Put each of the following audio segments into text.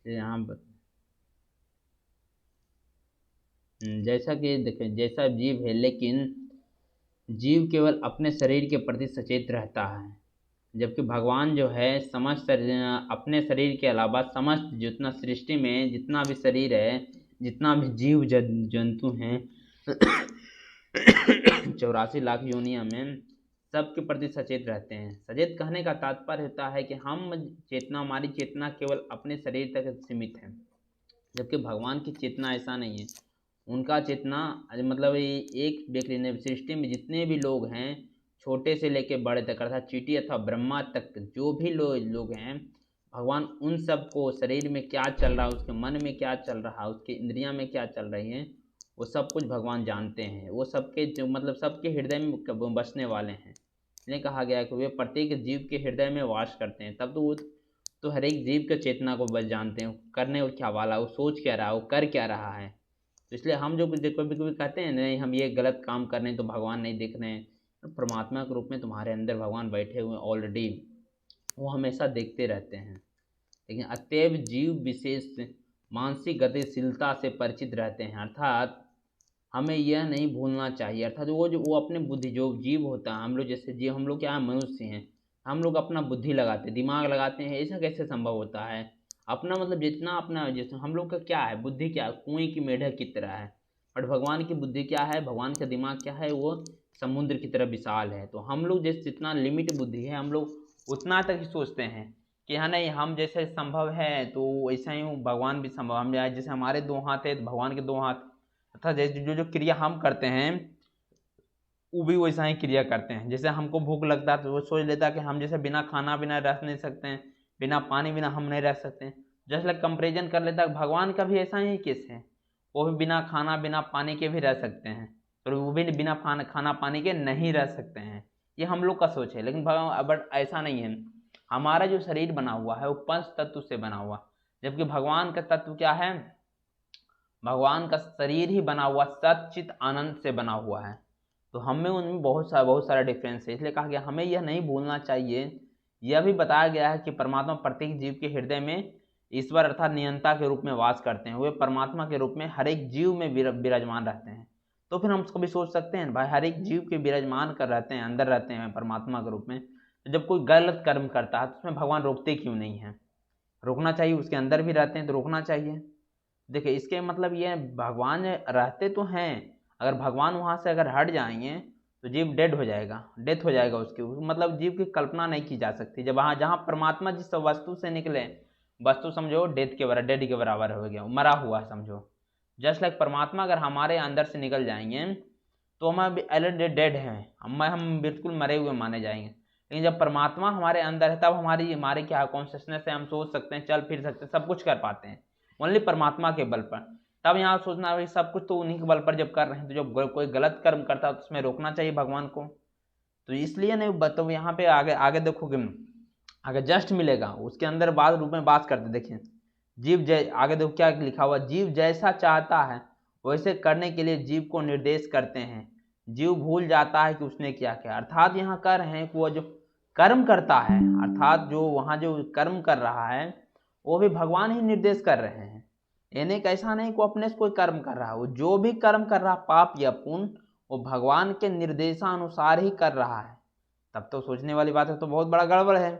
यहाँ पर जैसा कि देखें, जैसा जीव है, लेकिन जीव केवल अपने शरीर के प्रति सचेत रहता है, जबकि भगवान जो है समस्त अपने शरीर के अलावा समस्त जितना सृष्टि में जितना भी शरीर है, जितना भी जीव जंतु हैं 84 लाख योनिया में, सबके प्रति सचेत रहते हैं। सचेत कहने का तात्पर्य होता है कि हमारी चेतना केवल अपने शरीर तक सीमित है, जबकि भगवान की चेतना ऐसा नहीं है। उनका चेतना मतलब एक व्यक्ति ने सृष्टि में जितने भी लोग हैं, छोटे से लेके बड़े तक, अर्थात चींटी अथवा ब्रह्मा तक जो भी लोग हैं, भगवान उन सबको शरीर में क्या चल रहा है, उसके मन में क्या चल रहा है, उसकी इंद्रियां में क्या चल रही हैं, वो सब कुछ भगवान जानते हैं। वो सबके जो मतलब सबके हृदय में बसने वाले हैं। इसलिए कहा गया कि वे प्रत्येक जीव के हृदय में वास करते हैं। तब तो वो तो हर एक जीव के चेतना को बस जानते हैं, करने को क्या वाला, वो सोच क्या रहा है, वो कर क्या रहा है। तो इसलिए हम जो कभी कभी कहते हैं नहीं हम ये गलत काम कर रहे हैं तो भगवान नहीं देख रहे हैं, तो परमात्मा के रूप में तुम्हारे अंदर भगवान बैठे हुए ऑलरेडी, वो हमेशा देखते रहते हैं। लेकिन अतएव जीव विशेष मानसिक गतिशीलता से परिचित रहते हैं, अर्थात हमें यह नहीं भूलना चाहिए, अर्थात वो अपने बुद्धि, जो जीव होता है, हम लोग जैसे जीव, हम लोग क्या है, मनुष्य हैं, हम लोग अपना बुद्धि लगाते हैं, दिमाग लगाते हैं, ऐसा कैसे संभव होता है? अपना मतलब जितना अपना, जैसे हम लोग का क्या है, बुद्धि क्या है, कुएं की मेढक की तरह है। बट भगवान की बुद्धि क्या है, भगवान का दिमाग क्या है, वो समुद्र की तरह विशाल है। तो हम लोग जैसे जितना लिमिट बुद्धि है, हम लोग उतना तक ही सोचते हैं कि हाँ नहीं हम जैसे संभव है तो वैसा ही भगवान भी संभव, हम जैसे हमारे 2 हाथ है तो भगवान के 2 हाथ, अर्थात जैसे जो जो क्रिया हम करते हैं वो भी वैसा ही क्रिया करते हैं। जैसे हमको भूख लगता है तो वो सोच लेता है कि हम जैसे बिना खाना बिना रह नहीं सकते हैं, बिना पानी बिना हम नहीं रह सकते हैं। जस्ट लाइक कंपेरिजन कर लेता है, भगवान का भी ऐसा ही केस है, वो भी बिना खाना बिना पानी के भी रह सकते हैं, और वो भी बिना खाना पानी के नहीं रह सकते हैं। ये हम लोग का सोच है, लेकिन भगवान बट ऐसा नहीं है। हमारा जो शरीर बना हुआ है वो पंच तत्व से बना हुआ, जबकि भगवान का तत्व क्या है, भगवान का शरीर ही बना हुआ सच्चित आनंद से बना हुआ है। तो हमें उनमें बहुत सारा डिफरेंस है। इसलिए कहा गया हमें यह नहीं भूलना चाहिए। यह भी बताया गया है कि परमात्मा प्रत्येक जीव के हृदय में ईश्वर अर्थात नियंता के रूप में वास करते हैं। वे परमात्मा के रूप में हर एक जीव में विराजमान रहते हैं। तो फिर हम कभी सोच सकते हैं भाई, हर एक जीव के विराजमान कर रहते हैं, अंदर रहते हैं परमात्मा के रूप में, तो जब कोई गलत कर्म करता है तो उसमें भगवान रोकते क्यों नहीं है? रोकना चाहिए, उसके अंदर भी रहते हैं तो रोकना चाहिए। देखिए इसके मतलब ये भगवान रहते तो हैं, अगर भगवान वहाँ से अगर हट जाएंगे तो जीव डेड हो जाएगा, डेथ हो जाएगा उसकी, मतलब जीव की कल्पना नहीं की जा सकती। जब वहाँ जहाँ परमात्मा जिस वस्तु से निकले, वस्तु समझो डेड के बराबर हो गया, मरा हुआ समझो। जस्ट लाइक परमात्मा अगर हमारे अंदर से निकल जाएंगे तो हम ऑलरेडी डेड हैं, हम बिल्कुल मरे हुए माने जाएंगे। लेकिन जब परमात्मा हमारे अंदर है तब हमारी हमारे क्या कॉन्शियसनेस है, हम सोच सकते हैं, चल फिर सकते हैं, सब कुछ कर पाते हैं ओनली परमात्मा के बल पर। तब यहाँ सोचना भाई सब कुछ तो उन्हीं के बल पर जब कर रहे हैं, तो जब कोई गलत कर्म करता है तो उसमें रोकना चाहिए भगवान को। तो इसलिए नहीं बताओ, यहाँ पे आगे आगे देखोगे, आगे जस्ट मिलेगा उसके अंदर बाद रूप में बात करते, देखिए जीव जय आगे देखो क्या लिखा हुआ, जीव जैसा चाहता है वैसे करने के लिए जीव को निर्देश करते हैं। जीव भूल जाता है कि उसने क्या किया, अर्थात यहाँ कर रहे हैं कि वो जो कर्म करता है, अर्थात जो वहाँ जो कर्म कर रहा है वो भी भगवान ही निर्देश कर रहे हैं। यानी कि ऐसा नहीं कि अपने से कोई कर्म कर रहा है, वो जो भी कर्म कर रहा पाप या पुण्य वो भगवान के निर्देशानुसार ही कर रहा है। तब तो सोचने वाली बात है, तो बहुत बड़ा गड़बड़ है।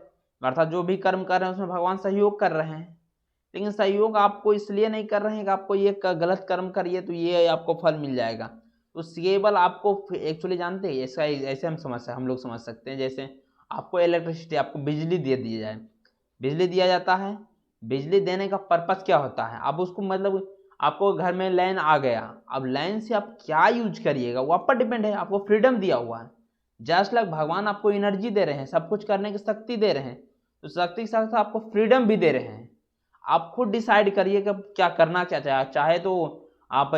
अर्थात जो भी कर्म कर रहे हैं उसमें भगवान सहयोग कर रहे हैं, लेकिन सहयोग आपको इसलिए नहीं कर रहे हैं कि आपको ये गलत कर्म करिए तो ये आपको फल मिल जाएगा। तो केवल आपको एक्चुअली जानते हैं ऐसा, ऐसे हम लोग समझ सकते हैं, जैसे आपको इलेक्ट्रिसिटी, आपको बिजली दे दी जाए, बिजली दिया जाता है, बिजली देने का पर्पस क्या होता है, अब उसको मतलब आपको घर में लाइन आ गया, अब लाइन से आप क्या यूज करिएगा वो आप पर डिपेंड है, आपको फ्रीडम दिया हुआ है। जस्ट लाइक भगवान आपको एनर्जी दे रहे हैं, सब कुछ करने की शक्ति दे रहे हैं, तो शक्ति के साथ साथ आपको फ्रीडम भी दे रहे हैं। आप खुद डिसाइड करिए कि क्या करना, क्या चाहे तो आप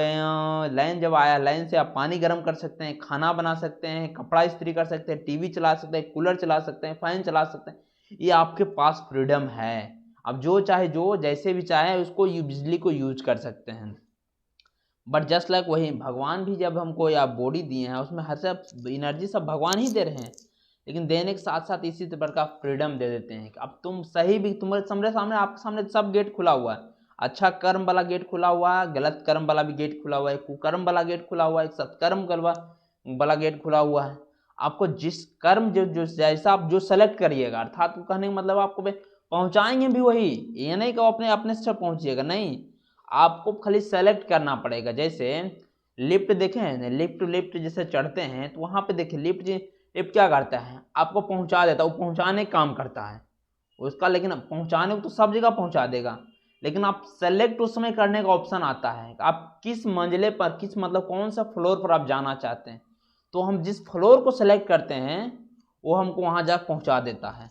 लाइन जब आया, लाइन से आप पानी गर्म कर सकते हैं, खाना बना सकते हैं, कपड़ा इस्त्री कर सकते हैं, टीवी चला सकते हैं, कूलर चला सकते हैं, फैन चला सकते हैं। ये आपके पास फ्रीडम है। अब जो चाहे जो जैसे भी चाहे उसको बिजली को यूज कर सकते हैं। बट जस्ट लाइक वही भगवान भी जब हमको या बॉडी दिए हैं उसमें हर सब एनर्जी सब भगवान ही दे रहे हैं। लेकिन देने के साथ साथ इसी तरह का फ्रीडम दे देते हैं कि अब तुम सही भी, तुम्हारे सामने आपके सामने सब गेट खुला हुआ है, अच्छा कर्म वाला गेट खुला हुआ है, गलत कर्म वाला भी गेट खुला हुआ है, कुकर्म वाला गेट खुला हुआ है, सत्कर्म वाला गेट खुला हुआ है। आपको जिस कर्म जो जैसा आप जो सेलेक्ट करिएगा, अर्थात कहने का मतलब आपको पहुंचाएंगे भी वही, ये नहीं कि अपने अपने से पहुंचिएगा, नहीं, आपको खाली सेलेक्ट करना पड़ेगा। जैसे लिफ्ट देखे हैं, लिफ्ट जैसे चढ़ते हैं तो वहां पे देखिए लिफ्ट क्या करता है, आपको पहुंचा देता है, वो पहुंचाने का काम करता है उसका, लेकिन पहुंचाने को तो सब जगह पहुंचा देगा, लेकिन आप सेलेक्ट उस समय करने का ऑप्शन आता है आप किस मंजिले पर, किस मतलब कौन सा फ्लोर पर आप जाना चाहते हैं, तो हम जिस फ्लोर को सेलेक्ट करते हैं वो हमको वहां जा पहुंचा देता है।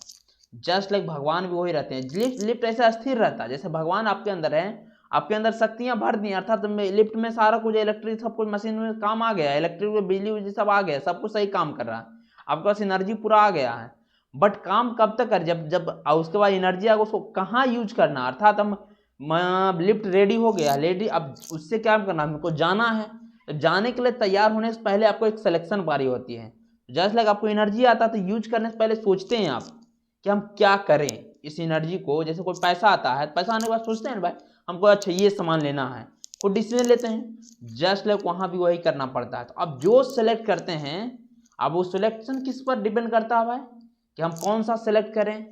जस्ट लाइक भगवान भी वही रहते हैं। लिफ्ट ऐसा स्थिर रहता है जैसे भगवान आपके अंदर है, आपके अंदर शक्तियां भर दी, अर्थात लिफ्ट में सारा कुछ इलेक्ट्रिक सब कुछ मशीन में काम आ गया, इलेक्ट्रिक बिजली सब आ गया, सब कुछ सही काम कर रहा है, आपके पास एनर्जी पूरा आ गया है। बट काम कब तक कर, जब जब उसके बाद एनर्जी आ उसको कहाँ यूज करना, अर्थात हम लिफ्ट रेडी हो गया, रेडी, अब उससे क्या करना, हमको जाना है, तो जाने के लिए तैयार होने से पहले आपको एक सिलेक्शन पारी होती है। जस्ट लाइक आपको एनर्जी आता है तो यूज करने से पहले सोचते हैं आप कि हम क्या करें इस एनर्जी को। जैसे कोई पैसा आता है, पैसा आने के बाद सोचते हैं ना भाई हमको अच्छा ये सामान लेना है, खुद डिसीजन लेते हैं। जस्ट लाइक वहां भी वही करना पड़ता है। तो अब जो सेलेक्ट करते हैं, अब वो सिलेक्शन किस पर डिपेंड करता है भाई कि हम कौन सा सेलेक्ट करें।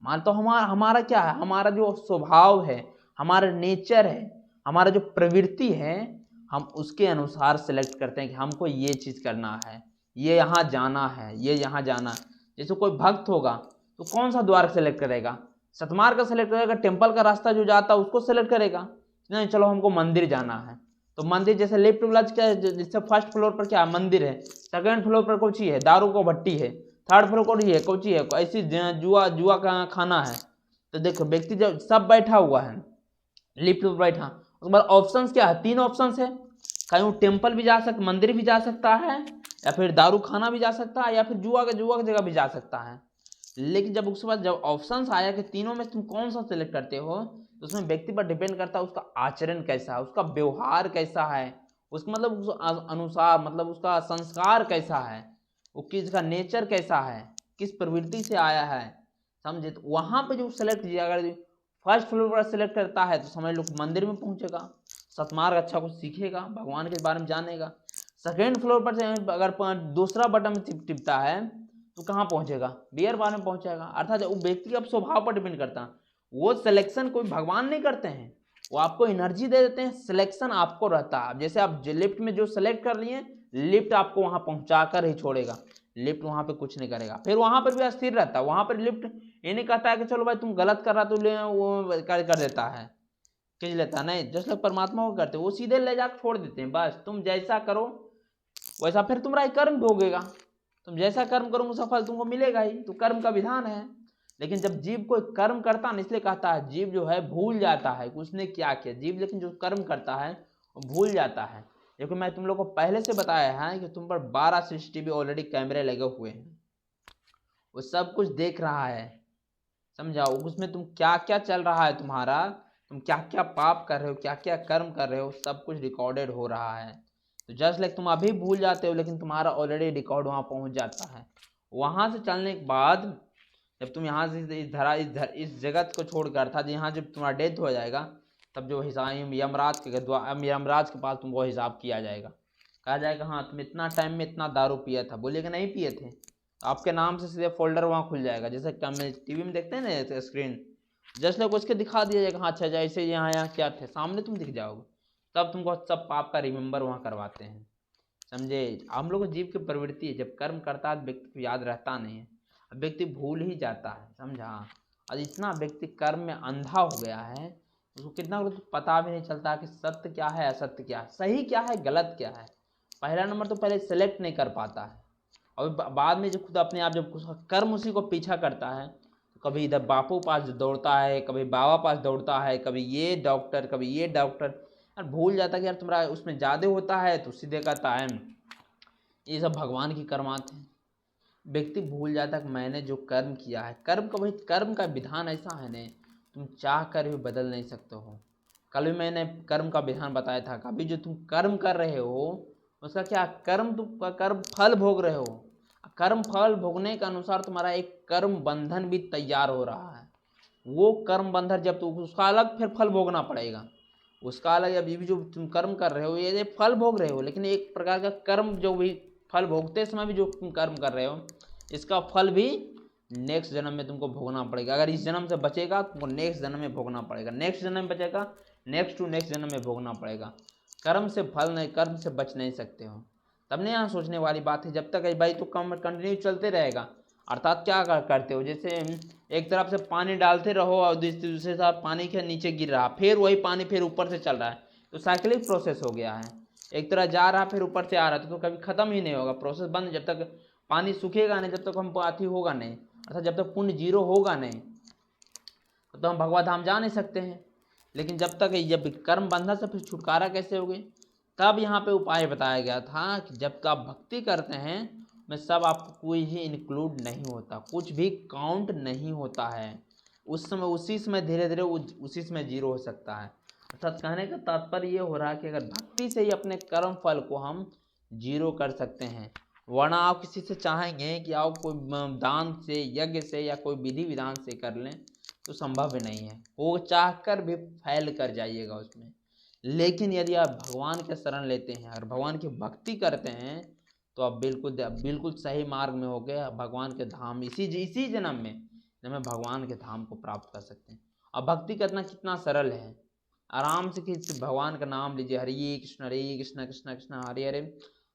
मान तो हमारा क्या है, हमारा जो स्वभाव है, हमारा नेचर है, हमारा जो प्रवृत्ति है, हम उसके अनुसार सेलेक्ट करते हैं कि हमको ये चीज करना है, ये यहाँ जाना है, ये यहाँ जाना है। जैसे कोई भक्त होगा तो कौन सा द्वार सेलेक्ट करेगा, सतमार्ग का सेलेक्ट करेगा, टेम्पल का रास्ता जो जाता है उसको सेलेक्ट करेगा, नहीं चलो हमको मंदिर जाना है तो मंदिर, जैसे लेफ्ट वाला क्या, जैसे फर्स्ट फ्लोर पर क्या मंदिर है, सेकंड फ्लोर पर कोची है, दारू को भट्टी है, थर्ड फ्लोर को है कोची है, ऐसी जुआ जुआ का खाना है। तो देखो व्यक्ति जब सब बैठा हुआ है लिफ्ट पर बैठा, उसके बाद ऑप्शंस क्या है, 3 ऑप्शंस है, कहीं वो टेम्पल भी जा सकता, मंदिर भी जा सकता है, या फिर दारू खाना भी जा सकता है, या फिर जुआ की जगह भी जा सकता है। लेकिन जब उसके बाद जब ऑप्शंस आया कि तीनों में तुम कौन सा सिलेक्ट करते हो, तो उसमें व्यक्ति पर डिपेंड करता है उसका आचरण कैसा है, उसका व्यवहार कैसा है, उसका मतलब उस अनुसार मतलब उसका संस्कार कैसा है, वो किसका नेचर कैसा है, किस प्रवृत्ति से आया है, समझे। तो वहां पे जो सेलेक्ट किया, अगर फर्स्ट फ्लोर पर सेलेक्ट करता है तो समझ लो मंदिर में पहुंचेगा, सतमार्ग अच्छा कुछ सीखेगा, भगवान के बारे में जानेगा। सेकेंड फ्लोर पर अगर दूसरा बटन टिपता है तो कहाँ पहुंचेगा, बियर बार में पहुंचेगा। अर्थात वो व्यक्ति के स्वभाव पर डिपेंड करता है, वो सिलेक्शन कोई भगवान नहीं करते हैं, वो आपको एनर्जी दे देते हैं, सिलेक्शन आपको रहता है। जैसे आप लिफ्ट में जो सेलेक्ट कर लिए, लिफ्ट आपको वहां पहुंचा कर ही छोड़ेगा, लिफ्ट वहां पे कुछ नहीं करेगा, फिर वहां पर भी अस्थिर रहता है। वहां पर लिफ्ट ये नहीं कहता है कि चलो भाई तुम गलत कर रहा तो ले वो कर देता है, खींच लेता है, नहीं, जैसे परमात्मा को करते वो सीधे ले जाकर छोड़ देते हैं, बस तुम जैसा करो वैसा फिर तुम्हारा कर्म भोगेगा, तुम जैसा कर्म करोगे उसका फल तुमको मिलेगा ही, तो कर्म का विधान है। लेकिन जब जीव कोई कर्म करता है, इसलिए कहता है जीव जो है भूल जाता है कि उसने क्या किया, जीव लेकिन जो कर्म करता है वो भूल जाता है। क्योंकि मैं तुम लोग को पहले से बताया है कि तुम पर 12 CCTV ऑलरेडी कैमरे लगे हुए हैं, वो सब कुछ देख रहा है, समझाओ, उसमें तुम क्या क्या चल रहा है तुम्हारा, तुम क्या क्या पाप कर रहे हो, क्या क्या कर्म कर रहे हो, सब कुछ रिकॉर्डेड हो रहा है। तो जस्ट लाइक तुम अभी भूल जाते हो, लेकिन तुम्हारा ऑलरेडी रिकॉर्ड वहाँ पहुँच जाता है। वहाँ से चलने के बाद जब तुम यहाँ से इस जगत को छोड़कर था, यहाँ जब तुम्हारा डेथ हो जाएगा, तब जो हिसाब यमराज के पास तुमको हिसाब किया जाएगा, कहा जाएगा हाँ तुम इतना टाइम में इतना दारू पिया था, बोलिएगा नहीं पिए थे, तो आपके नाम से सीधे फोल्डर वहाँ खुल जाएगा, जैसे टीवी में देखते हैं ना स्क्रीन, जस्ट लाइक उसके दिखा दिया जाएगा हाँ अच्छा जैसे यहाँ क्या थे, सामने तुम दिख जाओगे, तब तुमको सब पाप का रिमेंबर वहाँ करवाते हैं, समझे। हम लोग जीव की प्रवृत्ति है, जब कर्म करता है व्यक्ति को याद रहता नहीं है, व्यक्ति भूल ही जाता है, समझा। और इतना व्यक्ति कर्म में अंधा हो गया है, उसको कितना तो पता भी नहीं चलता कि सत्य क्या है, असत्य क्या है, सही क्या है, गलत क्या है। पहला नंबर तो पहले सेलेक्ट नहीं कर पाता है, और बाद में जब खुद अपने आप जब कर्म उसी को पीछा करता है, तो कभी इधर बापू पास दौड़ता है, कभी बाबा पास दौड़ता है, कभी ये डॉक्टर, कभी ये डॉक्टर, यार भूल जाता है कि यार तुम्हारा उसमें ज़्यादा होता है, तो सीधे कहता है ये सब भगवान की कर्मात हैं। व्यक्ति भूल जाता है कि मैंने जो कर्म किया है, कर्म का भाई, कर्म का विधान ऐसा है न, तुम चाह कर भी बदल नहीं सकते हो। कल भी मैंने कर्म का विधान बताया था, कभी जो तुम कर्म कर रहे हो उसका क्या कर्म, तुम कर्म फल भोग रहे हो, कर्म फल भोगने के अनुसार तुम्हारा एक कर्म बंधन भी तैयार हो रहा है। वो कर्म बंधन जब तुम उसका अलग फिर फल भोगना पड़ेगा, उसका अलग। अभी भी जो तुम कर्म कर रहे हो ये फल भोग रहे हो, लेकिन एक प्रकार का कर्म जो भी फल भोगते समय भी जो तुम कर्म कर रहे हो इसका फल भी नेक्स्ट जन्म में तुमको भोगना पड़ेगा। अगर इस जन्म से बचेगा तुमको नेक्स्ट जन्म में भोगना पड़ेगा, नेक्स्ट जन्म में बचेगा नेक्स्ट टू नेक्स्ट जन्म में भोगना पड़ेगा। कर्म से फल नहीं, कर्म से बच नहीं सकते हो। तब नहीं यहाँ सोचने वाली बात है, जब तक भाई तो कम कंटिन्यू चलते रहेगा। अर्थात क्या करते हो, जैसे एक तरफ से पानी डालते रहो और दूसरे तरफ पानी के नीचे गिर रहा, फिर वही पानी फिर ऊपर से चल रहा है, तो साइक्लिक प्रोसेस हो गया है। एक तरह जा रहा फिर ऊपर से आ रहा, तो कभी खत्म ही नहीं होगा प्रोसेस बंद। जब तक पानी सूखेगा नहीं जब तक हम अति होगा नहीं, अर्थात जब तक पुण्य जीरो होगा नहीं तो हम भगवत धाम जा नहीं सकते हैं। लेकिन जब कर्म बंधन से फिर छुटकारा कैसे होगे, तब यहाँ पे उपाय बताया गया था कि जब आप भक्ति करते हैं में सब आपको कोई ही इंक्लूड नहीं होता, कुछ भी काउंट नहीं होता है। उस समय उसी समय धीरे धीरे उसी समय जीरो हो सकता है। अर्थात कहने का तात्पर्य ये हो रहा है कि अगर भक्ति से ही अपने कर्म फल को हम जीरो कर सकते हैं, वरना आप किसी से चाहेंगे कि आप कोई दान से यज्ञ से या कोई विधि विधान से कर लें तो संभव नहीं है, वो चाहकर भी फैल कर जाइएगा उसमें। लेकिन यदि आप भगवान के शरण लेते हैं और भगवान की भक्ति करते हैं तो आप बिल्कुल सही मार्ग में होकर भगवान के धाम इसी जन्म में भगवान के धाम को प्राप्त कर सकते हैं। अब भक्ति करना कितना सरल है, आराम से किसी भगवान का नाम लीजिए, हरे कृष्ण कृष्ण कृष्ण हरे हरे,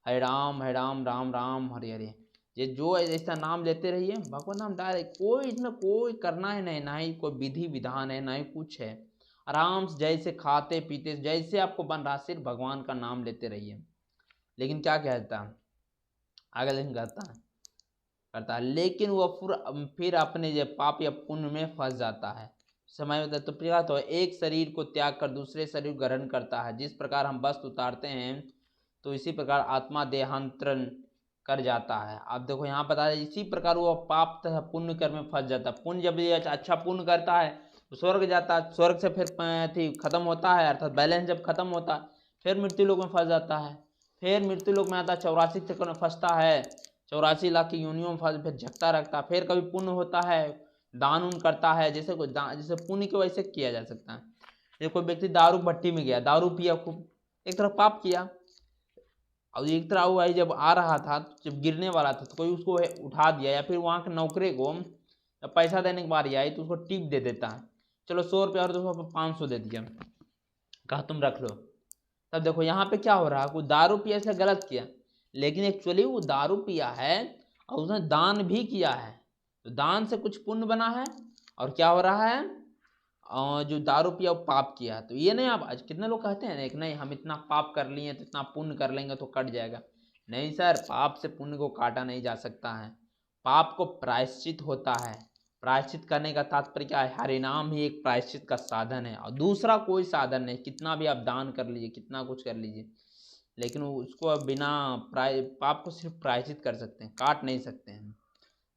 हरे राम राम राम हरे हरे। ये जो ऐसा नाम लेते रहिए, भगवान नाम डायरेक्ट, कोई इसमें कोई करना है नहीं, ना ही कोई विधि विधान है, ना ही कुछ है। आराम से जैसे खाते पीते जैसे आपको बन रहा सिर्फ भगवान का नाम लेते रहिए। लेकिन क्या कहता है आगे, लेकिन करता है लेकिन वह फिर अपने जो पाप या पुण्य में फंस जाता है। समय होता है तो प्रिया तो एक शरीर को त्याग कर दूसरे शरीर ग्रहण करता है। जिस प्रकार हम वस्त्र उतारते हैं तो इसी प्रकार आत्मा देहांतरण कर जाता है। आप देखो यहाँ बता दें, इसी प्रकार वो पाप तथा पुण्य कर्म में फंस जाता है। पुण्य जब ये अच्छा पुण्य करता है तो स्वर्ग जाता है, स्वर्ग से फिर खत्म होता है, अर्थात बैलेंस जब खत्म होता है फिर मृत्यु लोक में फंस जाता है। फिर मृत्यु लोक में आता है, 84 चक्कर में फंसता है, 84 लाख की योनियों में फंस फिर झकता रखता है। फिर कभी पुण्य होता है, दान उन करता है, जैसे पुण्य के वैसे किया जा सकता है। जैसे कोई व्यक्ति दारू भट्टी में गया, दारू पिया खूब, एक तरफ पाप किया, और एक तरह वो जब आ रहा था जब गिरने वाला था तो कोई उसको उठा दिया, या फिर वहाँ के नौकरे को जब पैसा देने की बारी आई तो उसको टिप दे देता है, चलो 100 रुपया और उसको 500 दे दिया, कहा तुम रख लो। तब देखो यहाँ पे क्या हो रहा है, कोई दारू पिया इसलिए गलत किया, लेकिन एक्चुअली वो दारू पिया है और उसने दान भी किया है, तो दान से कुछ पुण्य बना है। और क्या हो रहा है, जो दारू पिया वो पाप किया। तो ये नहीं, आप आज कितने लोग कहते हैं नहीं हम इतना पाप कर लिए तो इतना पुण्य कर लेंगे तो कट जाएगा। नहीं सर, पाप से पुण्य को काटा नहीं जा सकता है, पाप को प्रायश्चित होता है। प्रायश्चित करने का तात्पर्य क्या है, हरिनाम ही एक प्रायश्चित का साधन है और दूसरा कोई साधन नहीं। कितना भी आप दान कर लीजिए, कितना कुछ कर लीजिए, लेकिन उसको बिना पाप को सिर्फ प्रायश्चित कर सकते हैं, काट नहीं सकते हैं,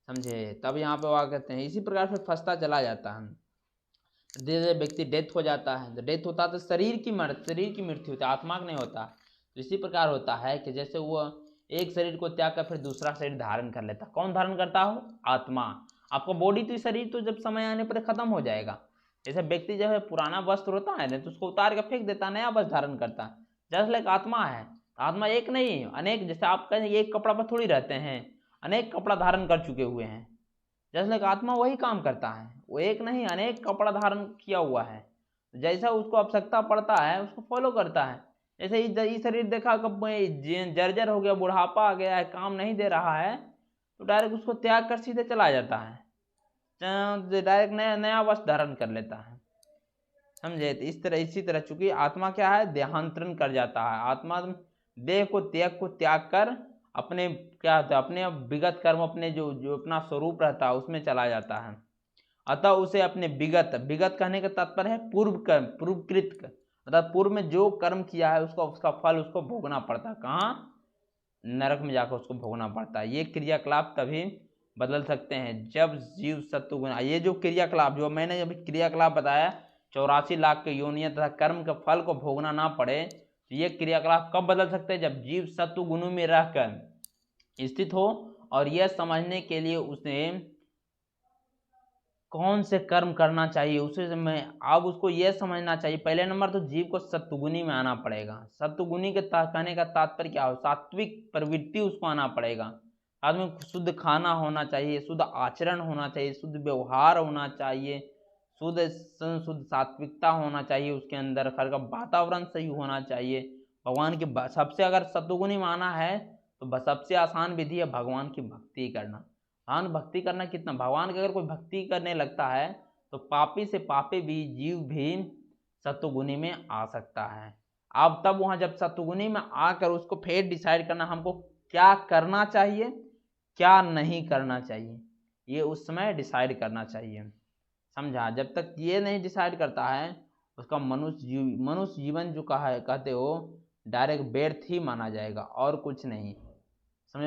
समझे। तब यहाँ पे वह कहते हैं, इसी प्रकार फिर फंसता चला जाता है। धीरे धीरे व्यक्ति डेथ हो जाता है, तो डेथ होता है तो शरीर की मृत्यु होती है, आत्मा का नहीं होता। तो इसी प्रकार होता है कि जैसे वो एक शरीर को त्याग कर फिर दूसरा शरीर धारण कर लेता। कौन धारण करता हो, आत्मा। आपका बॉडी तो शरीर तो जब समय आने पर खत्म हो जाएगा। जैसे व्यक्ति जो है पुराना वस्त्र होता है ना तो उसको उतार कर फेंक देता, नया वस्त्र धारण करता। जैसे लाइक आत्मा है, आत्मा एक नहीं अनेक, जैसे आप कहें एक कपड़ा पर थोड़ी रहते हैं, अनेक कपड़ा धारण कर चुके हुए हैं। जैसे लाइक आत्मा वही काम करता है, वो एक नहीं अनेक कपड़ा धारण किया हुआ है, जैसा उसको आवश्यकता पड़ता है उसको फॉलो करता है। जैसे ये शरीर देखा कब जर्जर हो गया, बुढ़ापा आ गया है, काम नहीं दे रहा है, तो डायरेक्ट उसको त्याग कर सीधे चला जाता है, डायरेक्ट नया वस्त्र धारण कर लेता है, समझे। तो इसी तरह चूंकि आत्मा क्या है, देहांतरण कर जाता है। आत्मा देह को त्याग कर अपने क्या होता है, अपने विगत कर्म, अपने जो अपना स्वरूप रहता है उसमें चला जाता है। अतः उसे अपने विगत कहने का तात्पर्य है पूर्वकृत, अर्थात पूर्व में जो कर्म किया है उसका फल उसको भोगना पड़ता है। कहाँ, नरक में जाकर उसको भोगना पड़ता है। ये क्रियाकलाप तभी बदल सकते हैं जब जीव सत्व गुण, ये जो क्रियाकलाप जो मैंने अभी क्रियाकलाप बताया 84 लाख के योनियां तथा कर्म के फल को भोगना ना पड़े, तो ये क्रियाकलाप कब बदल सकते हैं, जब जीव सत्व गुणों में रहकर स्थित हो और यह समझने के लिए उसे कौन से कर्म करना चाहिए उसे में अब उसको यह समझना चाहिए। पहले नंबर तो जीव को सत्वगुणी में आना पड़ेगा। सत्वगुणी के कहने का तात्पर्य क्या हो, सात्विक प्रवृत्ति उसको आना पड़ेगा। आदमी को शुद्ध खाना होना चाहिए, शुद्ध आचरण होना चाहिए, शुद्ध व्यवहार होना चाहिए, शुद्ध सात्विकता होना चाहिए उसके अंदर, घर का वातावरण सही होना चाहिए। भगवान की सबसे अगर सत्वगुणी में आना है तो सबसे आसान विधि है भगवान की भक्ति करना। भगवान भक्ति करना कितना, भगवान की अगर कोई भक्ति करने लगता है तो पापी से पापी भी जीव भी सत्वगुणी में आ सकता है। अब तब वहां जब सत्वगुणी में आकर उसको फिर डिसाइड करना हमको क्या करना चाहिए क्या नहीं करना चाहिए, ये उस समय डिसाइड करना चाहिए। समझा? जब तक ये नहीं डिसाइड करता है उसका मनुष्य जीवन जो कहते हो डायरेक्ट व्यर्थ ही माना जाएगा और कुछ नहीं। समझ